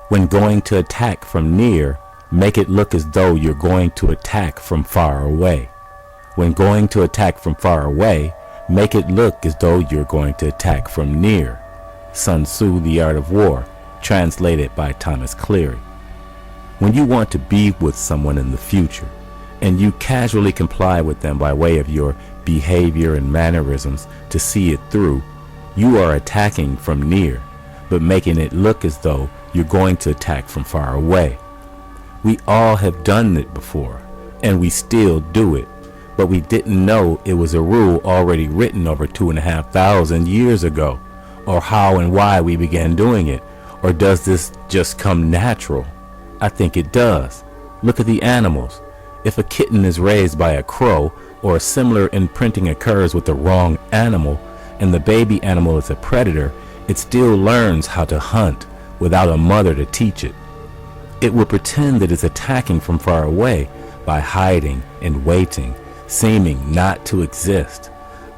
When going to attack from near, make it look as though you're going to attack from far away. When going to attack from far away, make it look as though you're going to attack from near. Sun Tzu, The Art of War, translated by Thomas Cleary. When you want to be with someone in the future, and you casually comply with them by way of your behavior and mannerisms to see it through, you are attacking from near, but making it look as though you're going to attack from far away. We all have done it before, and we still do it, but we didn't know it was a rule already written over 2,500 years ago, or how and why we began doing it. Or does this just come natural? I think it does. Look at the animals. If a kitten is raised by a crow, or a similar imprinting occurs with the wrong animal, and the baby animal is a predator, it still learns how to hunt without a mother to teach it. It will pretend that it's attacking from far away by hiding and waiting, seeming not to exist.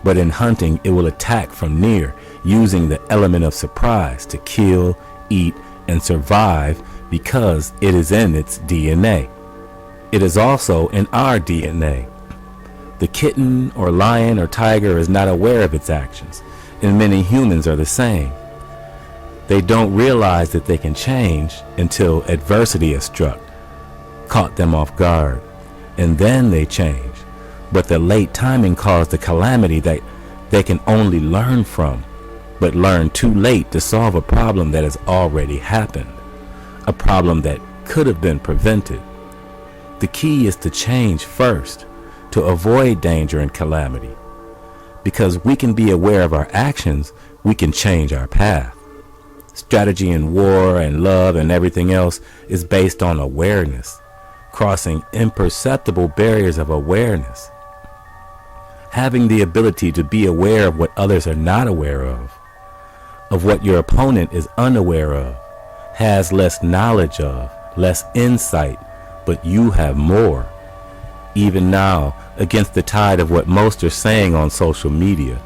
But in hunting, it will attack from near, using the element of surprise to kill, eat, and survive because it is in its DNA. It is also in our DNA. The kitten or lion or tiger is not aware of its actions, and many humans are the same. They don't realize that they can change until adversity has struck, caught them off guard, and then they change. But the late timing caused the calamity that they can only learn from, but learn too late to solve a problem that has already happened, a problem that could have been prevented. The key is to change first, to avoid danger and calamity. Because we can be aware of our actions, we can change our path. Strategy in war and love and everything else is based on awareness, crossing imperceptible barriers of awareness. Having the ability to be aware of what others are not aware of what your opponent is unaware of, has less knowledge of, less insight, but you have more. Even now, against the tide of what most are saying on social media,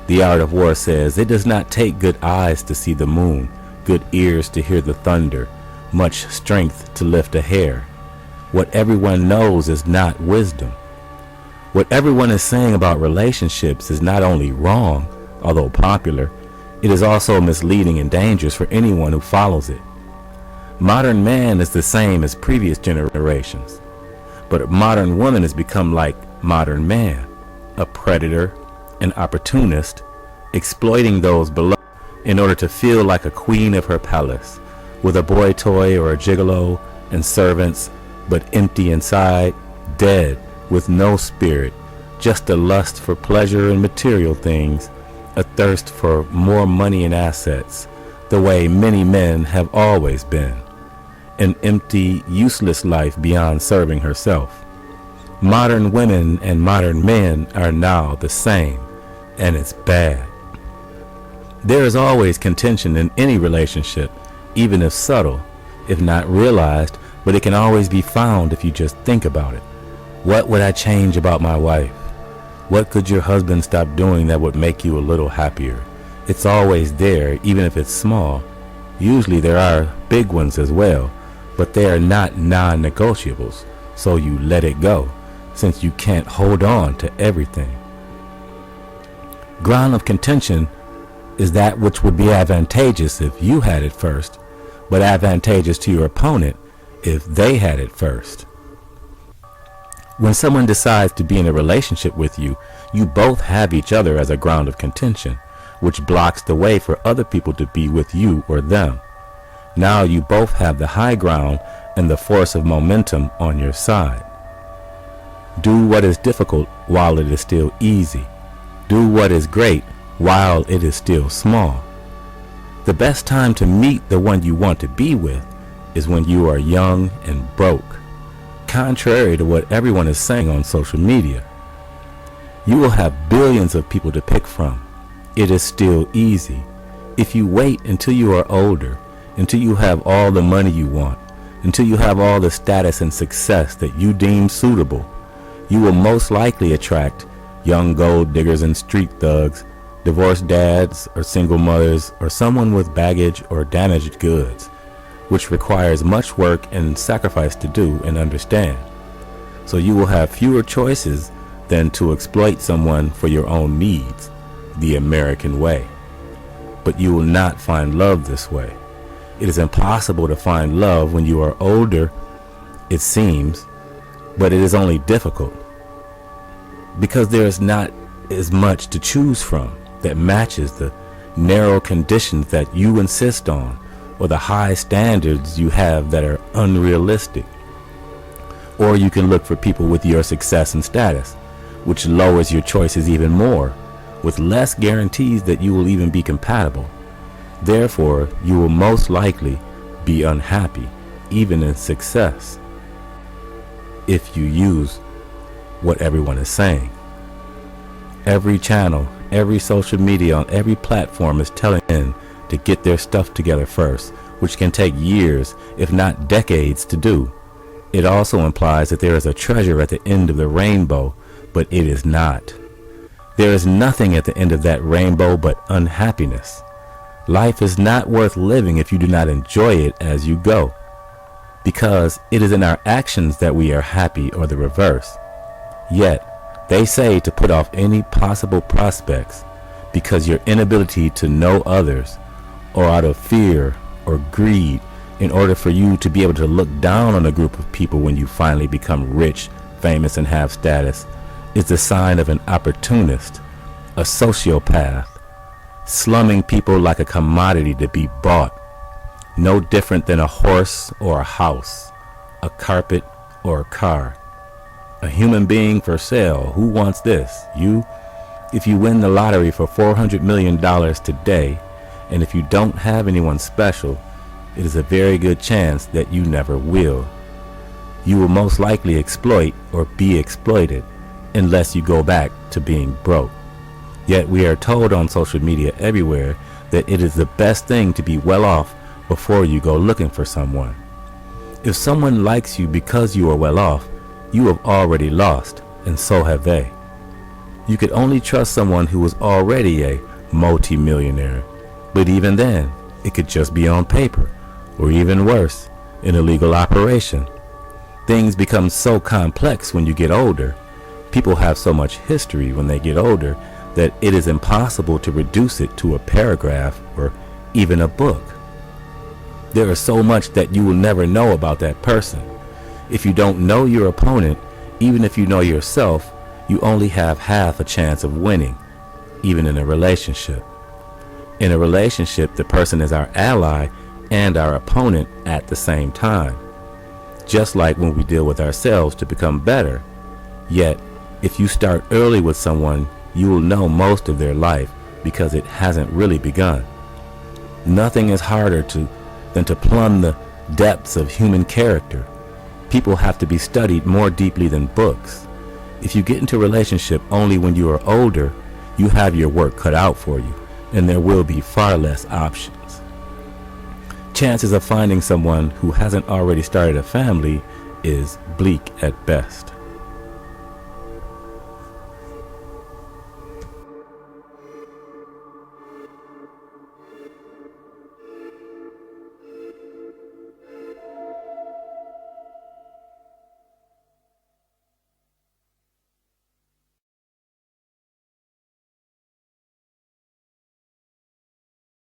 The Art of War says, it does not take good eyes to see the moon, good ears to hear the thunder, much strength to lift a hair. What everyone knows is not wisdom. What everyone is saying about relationships is not only wrong, although popular, it is also misleading and dangerous for anyone who follows it. Modern man is the same as previous generations, but a modern woman has become like modern man, a predator, an opportunist, exploiting those below in order to feel like a queen of her palace, with a boy toy or a gigolo and servants, but empty inside, dead, with no spirit, just a lust for pleasure and material things, a thirst for more money and assets, the way many men have always been. An empty, useless life beyond serving herself. Modern women and modern men are now the same, and it's bad. There is always contention in any relationship, even if subtle, if not realized, but it can always be found if you just think about it. What would I change about my wife? What could your husband stop doing that would make you a little happier? It's always there, even if it's small. Usually there are big ones as well, but they are not non-negotiables, so you let it go, since you can't hold on to everything. Ground of contention is that which would be advantageous if you had it first, but advantageous to your opponent if they had it first. When someone decides to be in a relationship with you, you both have each other as a ground of contention, which blocks the way for other people to be with you or them. Now you both have the high ground and the force of momentum on your side. Do what is difficult while it is still easy. Do what is great while it is still small. The best time to meet the one you want to be with is when you are young and broke, contrary to what everyone is saying on social media. You will have billions of people to pick from. It is still easy. If you wait until you are older, until you have all the money you want, until you have all the status and success that you deem suitable, you will most likely attract young gold diggers and street thugs, divorced dads or single mothers, or someone with baggage or damaged goods, which requires much work and sacrifice to do and understand. So you will have fewer choices than to exploit someone for your own needs, the American way. But you will not find love this way. It is impossible to find love when you are older, it seems, but it is only difficult because there is not as much to choose from that matches the narrow conditions that you insist on, or the high standards you have that are unrealistic. Or you can look for people with your success and status, which lowers your choices even more, with less guarantees that you will even be compatible. Therefore, you will most likely be unhappy, even in success, if you use what everyone is saying. Every channel, every social media on every platform is telling men to get their stuff together first, which can take years, if not decades, to do. It also implies that there is a treasure at the end of the rainbow, but it is not. There is nothing at the end of that rainbow but unhappiness. Life is not worth living if you do not enjoy it as you go, because it is in our actions that we are happy or the reverse. Yet, they say to put off any possible prospects because your inability to know others, or out of fear or greed, in order for you to be able to look down on a group of people when you finally become rich, famous, and have status, is the sign of an opportunist, a sociopath, slumming people like a commodity to be bought, no different than a horse or a house, a carpet or a car. A human being for sale. Who wants this? You? If you win the lottery for $400 million today, and if you don't have anyone special, it is a very good chance that you never will. You will most likely exploit or be exploited unless you go back to being broke. Yet we are told on social media everywhere that it is the best thing to be well off before you go looking for someone. If someone likes you because you are well off, you have already lost, and so have they. You could only trust someone who was already a multi-millionaire, but even then, it could just be on paper, or even worse, an illegal operation. Things become so complex when you get older. People have so much history when they get older that it is impossible to reduce it to a paragraph or even a book. There is so much that you will never know about that person. If you don't know your opponent, even if you know yourself, you only have half a chance of winning, even in a relationship. In a relationship, the person is our ally and our opponent at the same time, just like when we deal with ourselves to become better. Yet, if you start early with someone, you will know most of their life because it hasn't really begun. Nothing is harder than to plumb the depths of human character. People have to be studied more deeply than books. If you get into a relationship only when you are older, you have your work cut out for you, and there will be far less options. Chances of finding someone who hasn't already started a family is bleak at best.